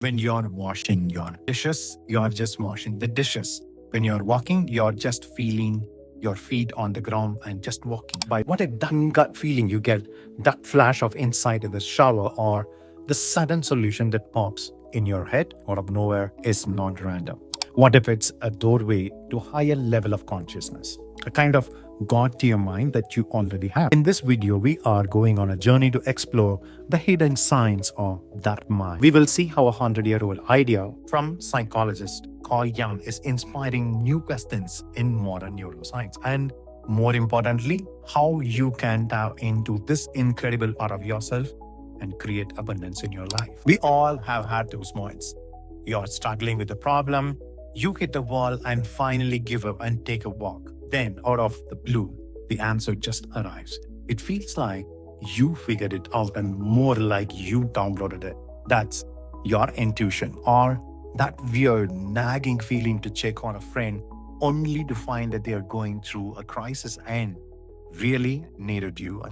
When you're washing your dishes, you're just washing the dishes. When you're walking, you're just feeling your feet on the ground and just walking. By what if that gut feeling you get, that flash of insight in the shower, or the sudden solution that pops in your head out of nowhere is not random? What if it's a doorway to higher level of consciousness? A kind of God to your mind that you already have. In this video, we are going on a journey to explore the hidden science of that mind. We will see how a 100-year-old idea from psychologist Carl Jung is inspiring new questions in modern neuroscience. And more importantly, how you can tap into this incredible part of yourself and create abundance in your life. We all have had those moments. You're struggling with a problem, you hit a wall and finally give up and take a walk. Then, out of the blue, the answer just arrives. It feels like you figured it out and more like you downloaded it. That's your intuition, or that weird nagging feeling to check on a friend only to find that they are going through a crisis and really needed you.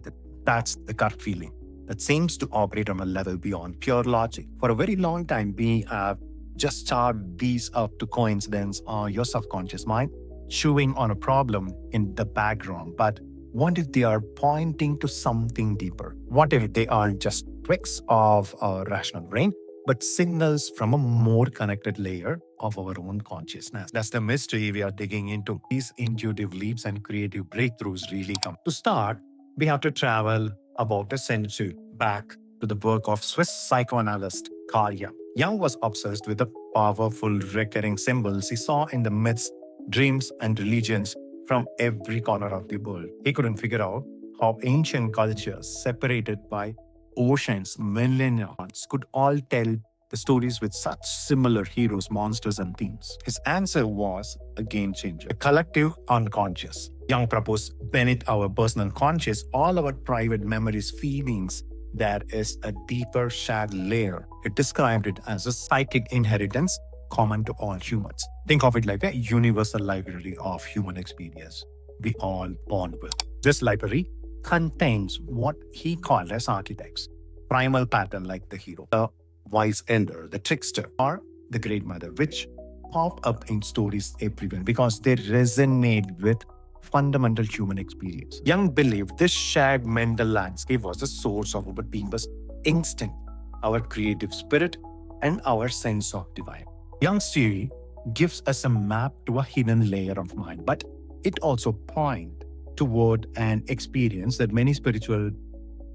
That's the gut feeling that seems to operate on a level beyond pure logic. For a very long time, we have just chalked these up to coincidence or your subconscious mind chewing on a problem in the background. But what if they are pointing to something deeper? What if they aren't just tricks of our rational brain, but signals from a more connected layer of our own consciousness? That's the mystery we are digging into. These intuitive leaps and creative breakthroughs really come. To start, we have to travel about a century back to the work of Swiss psychoanalyst Carl Jung. Jung was obsessed with the powerful recurring symbols he saw in the myths, dreams, and religions from every corner of the world. He couldn't figure out how ancient cultures, separated by oceans, millennia, could all tell the stories with such similar heroes, monsters, and themes. His answer was a game changer: the collective unconscious. Jung proposed beneath our personal conscious, all our private memories, feelings, there is a deeper shared layer. It described it as a psychic inheritance common to all humans. Think of it like a universal library of human experience we all born with. This library contains what he called as archetypes, primal pattern like the hero, the wise elder, the trickster, or the great mother, which pop up in stories everywhere because they resonate with fundamental human experience. Jung believed this shared mental landscape was the source of our deepest instinct, our creative spirit, and our sense of divine. Jung's theory gives us a map to a hidden layer of mind, but it also points toward an experience that many spiritual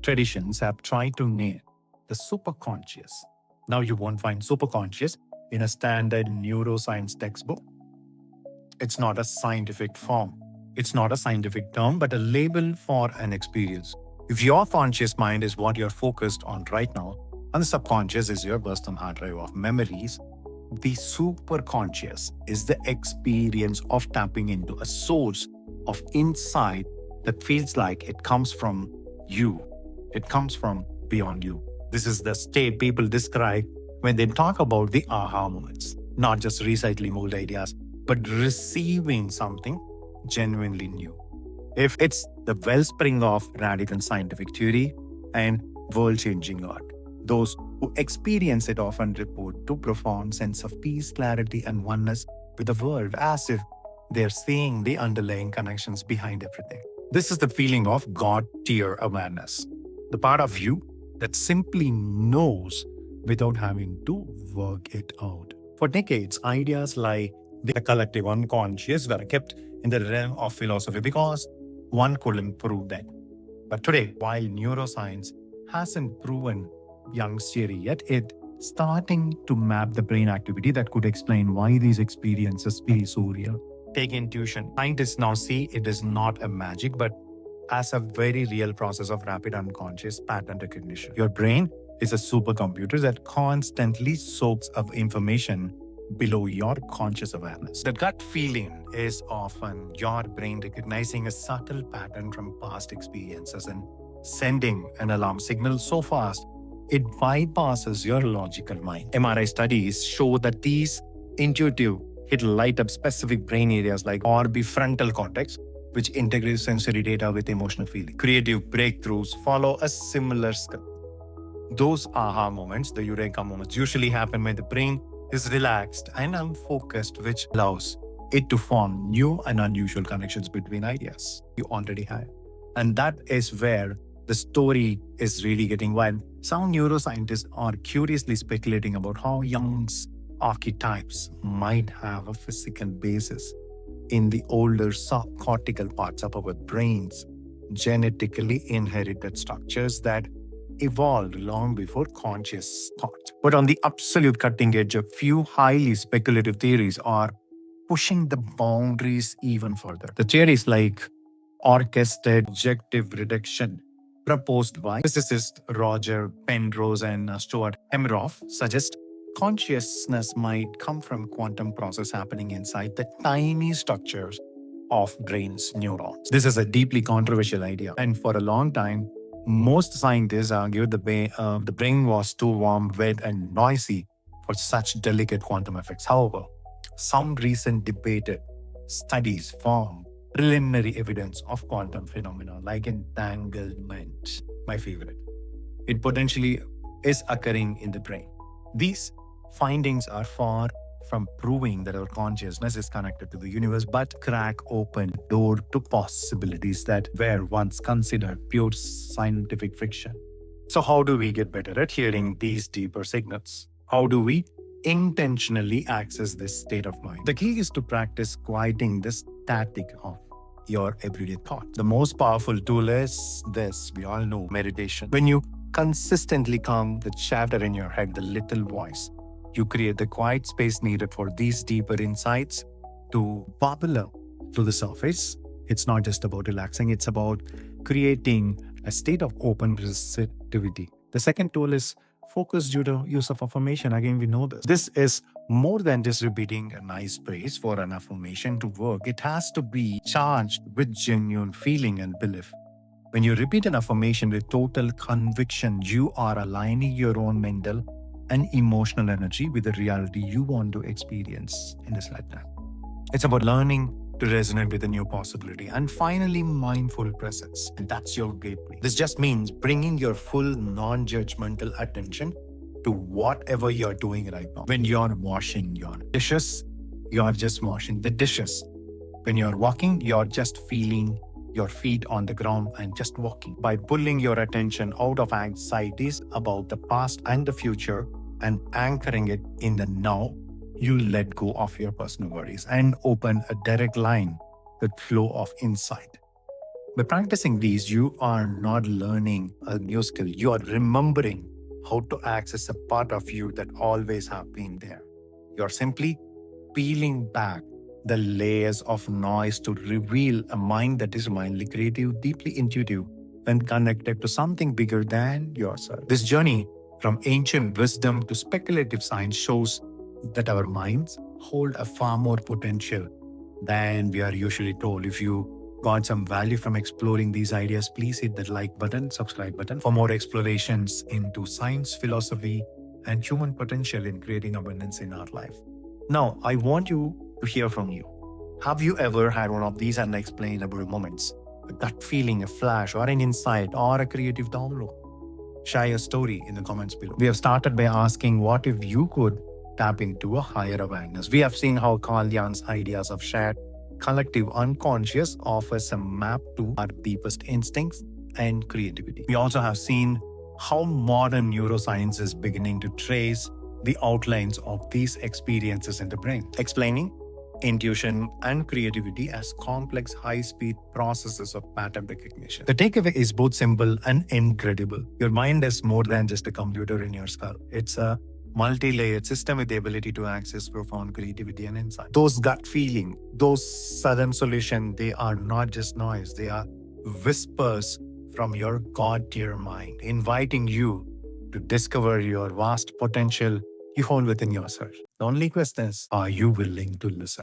traditions have tried to name: the superconscious. Now, you won't find superconscious in a standard neuroscience textbook. It's not a scientific form. It's not a scientific term, but a label for an experience. If your conscious mind is what you're focused on right now, and the subconscious is your personal hard drive of memories, the superconscious is the experience of tapping into a source of insight that feels like it comes from you. It comes from beyond you. This is the state people describe when they talk about the aha moments, not just recycling old ideas, but receiving something genuinely new. If it's the wellspring of radical scientific theory and world-changing art, those who experience it often report a profound sense of peace, clarity, and oneness with the world, as if they're seeing the underlying connections behind everything. This is the feeling of God-tier awareness, the part of you that simply knows without having to work it out. For decades, ideas like the collective unconscious were kept in the realm of philosophy because one couldn't prove that. But today, while neuroscience hasn't proven Jung's theory yet, it's starting to map the brain activity that could explain why these experiences feel so real. Take intuition. Scientists now see it is not a magic, but as a very real process of rapid unconscious pattern recognition. Your brain is a supercomputer that constantly soaks up information below your conscious awareness. The gut feeling is often your brain recognizing a subtle pattern from past experiences and sending an alarm signal so fast it bypasses your logical mind. MRI studies show that these intuitive hit light up specific brain areas like orbifrontal cortex, which integrates sensory data with emotional feeling. Creative breakthroughs follow a similar script. Those aha moments, the eureka moments, usually happen when the brain is relaxed and unfocused, which allows it to form new and unusual connections between ideas you already have. And that is where the story is really getting wild. Some neuroscientists are curiously speculating about how Jung's archetypes might have a physical basis in the older subcortical parts of our brains, genetically inherited structures that evolved long before conscious thought. But on the absolute cutting edge, a few highly speculative theories are pushing the boundaries even further. The theories like orchestrated objective reduction, proposed by physicists Roger Penrose and Stuart Hemroff, suggest consciousness might come from quantum process happening inside the tiny structures of brain's neurons. This is a deeply controversial idea, and for a long time, most scientists argued the brain was too warm, wet, and noisy for such delicate quantum effects. However, some recent debated studies found preliminary evidence of quantum phenomena like entanglement, my favorite. It potentially is occurring in the brain. These findings are far from proving that our consciousness is connected to the universe, but crack open the door to possibilities that were once considered pure scientific fiction. So, how do we get better at hearing these deeper signals? How do we intentionally access this state of mind? The key is to practice quieting the static of your everyday thought. The most powerful tool is this, we all know, meditation. When you consistently calm the chatter in your head, the little voice, you create the quiet space needed for these deeper insights to bubble up to the surface. It's not just about relaxing, it's about creating a state of open receptivity. The second tool is focused use of affirmation. Again, we know this. This is more than just repeating a nice phrase for an affirmation to work. It has to be charged with genuine feeling and belief. When you repeat an affirmation with total conviction, you are aligning your own mental and emotional energy with the reality you want to experience in this lifetime. It's about learning to resonate with a new possibility. And finally, mindful presence. And that's your gateway. This just means bringing your full non-judgmental attention to whatever you're doing right now. When you're washing your dishes, you're just washing the dishes. When you're walking, you're just feeling your feet on the ground and just walking. By pulling your attention out of anxieties about the past and the future and anchoring it in the now, you let go of your personal worries and open a direct line with flow of insight. By practicing these, you are not learning a new skill. You are remembering how to access a part of you that always have been there. You're simply peeling back the layers of noise to reveal a mind that is mildly creative, deeply intuitive, and connected to something bigger than yourself. This journey from ancient wisdom to speculative science shows that our minds hold a far more potential than we are usually told. If you got some value from exploring these ideas, please hit that like button, subscribe button for more explorations into science, philosophy, and human potential in creating abundance in our life. Now, I want you to hear from you. Have you ever had one of these unexplainable moments? A gut feeling, a flash, or an insight, or a creative download? Share your story in the comments below. We have started by asking, what if you could tap into a higher awareness? We have seen how Carl Jung's ideas of shared collective unconscious offers a map to our deepest instincts and creativity. We also have seen how modern neuroscience is beginning to trace the outlines of these experiences in the brain, explaining intuition and creativity as complex, high-speed processes of pattern recognition. The takeaway is both simple and incredible. Your mind is more than just a computer in your skull. It's a multi-layered system with the ability to access profound creativity and insight. Those gut feeling, those sudden solutions, they are not just noise. They are whispers from your God-tier mind, inviting you to discover your vast potential you hold within yourself. The only question is, are you willing to listen?